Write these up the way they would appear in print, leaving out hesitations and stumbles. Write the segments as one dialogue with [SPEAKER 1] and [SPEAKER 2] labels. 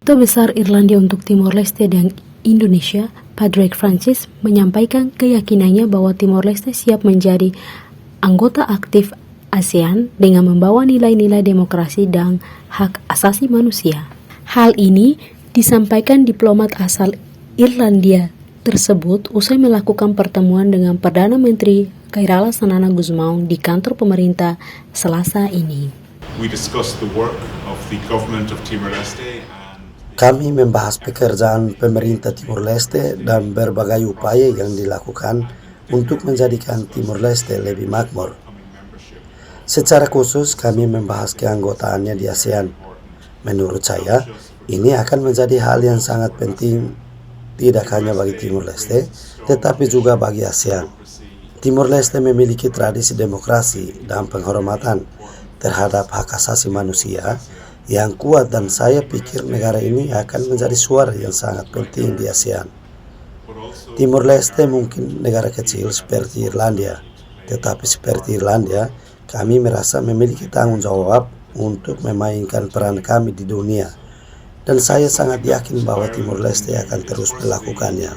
[SPEAKER 1] Duta Besar Irlandia untuk Timor Leste dan Indonesia, Padraig Francis, menyampaikan keyakinannya bahwa Timor Leste siap menjadi anggota aktif ASEAN dengan membawa nilai-nilai demokrasi dan hak asasi manusia. Hal ini disampaikan diplomat asal Irlandia tersebut usai melakukan pertemuan dengan Perdana Menteri Khairallah Sanana Gusmaun di kantor pemerintah Selasa ini.
[SPEAKER 2] We discussed the work of the government of Timor-Leste.
[SPEAKER 3] Kami membahas pekerjaan pemerintah Timor Leste dan berbagai upaya yang dilakukan untuk menjadikan Timor Leste lebih makmur. Secara khusus, kami membahas keanggotaannya di ASEAN. Menurut saya, ini akan menjadi hal yang sangat penting tidak hanya bagi Timor Leste, tetapi juga bagi ASEAN. Timor Leste memiliki tradisi demokrasi dan penghormatan terhadap hak asasi manusia yang kuat, dan saya pikir negara ini akan menjadi suara yang sangat penting di ASEAN. Timor Leste mungkin negara kecil seperti Irlandia, tetapi seperti Irlandia, kami merasa memiliki tanggung jawab untuk memainkan peran kami di dunia, dan saya sangat yakin bahwa Timor Leste akan terus melakukannya.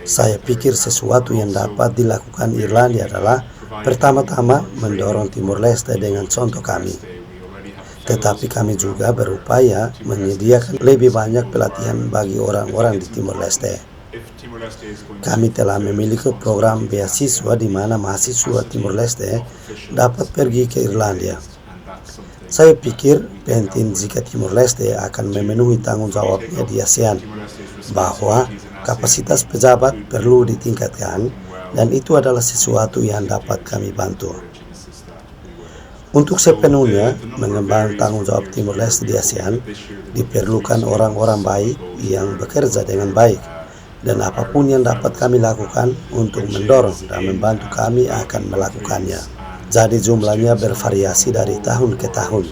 [SPEAKER 3] Saya pikir sesuatu yang dapat dilakukan Irlandia adalah pertama-tama mendorong Timor Leste dengan contoh kami. Tetapi kami juga berupaya menyediakan lebih banyak pelatihan bagi orang-orang di Timor Leste. Kami telah memiliki program beasiswa di mana mahasiswa Timor Leste dapat pergi ke Irlandia. Saya pikir penting jika Timor Leste akan memenuhi tanggung jawabnya di ASEAN, bahwa kapasitas pejabat perlu ditingkatkan, dan itu adalah sesuatu yang dapat kami bantu. Untuk sepenuhnya mengembangkan tanggung jawab Timor Leste di ASEAN, diperlukan orang-orang baik yang bekerja dengan baik, dan apapun yang dapat kami lakukan untuk mendorong dan membantu kami akan melakukannya. Jadi jumlahnya bervariasi dari tahun ke tahun.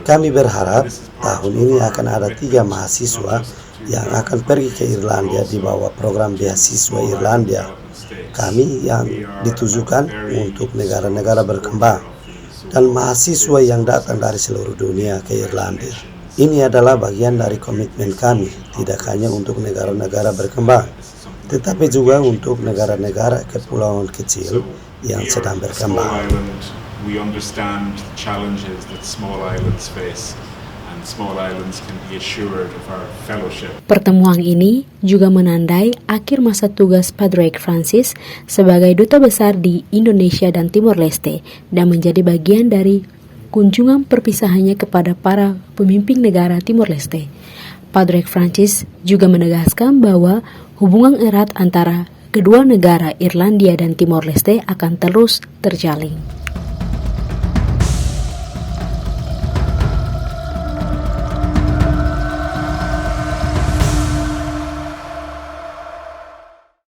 [SPEAKER 3] Kami berharap tahun ini akan ada 3 mahasiswa yang akan pergi ke Irlandia di bawah program beasiswa Irlandia kami yang ditujukan untuk negara-negara berkembang, dan mahasiswa yang datang dari seluruh dunia ke Irlandia. Ini adalah bagian dari komitmen kami, tidak hanya untuk negara-negara berkembang, tetapi juga untuk negara-negara kepulauan kecil yang sedang berkembang.
[SPEAKER 2] We understand the challenges that small islands face, and small islands can be assured of our fellowship.
[SPEAKER 1] Pertemuan ini juga menandai akhir masa tugas Padraig Francis sebagai Duta Besar di Indonesia dan Timor Leste, dan menjadi bagian dari kunjungan perpisahannya kepada para pemimpin negara Timor Leste. Padraig Francis juga menegaskan bahwa hubungan erat antara kedua negara Irlandia dan Timor Leste akan terus terjalin.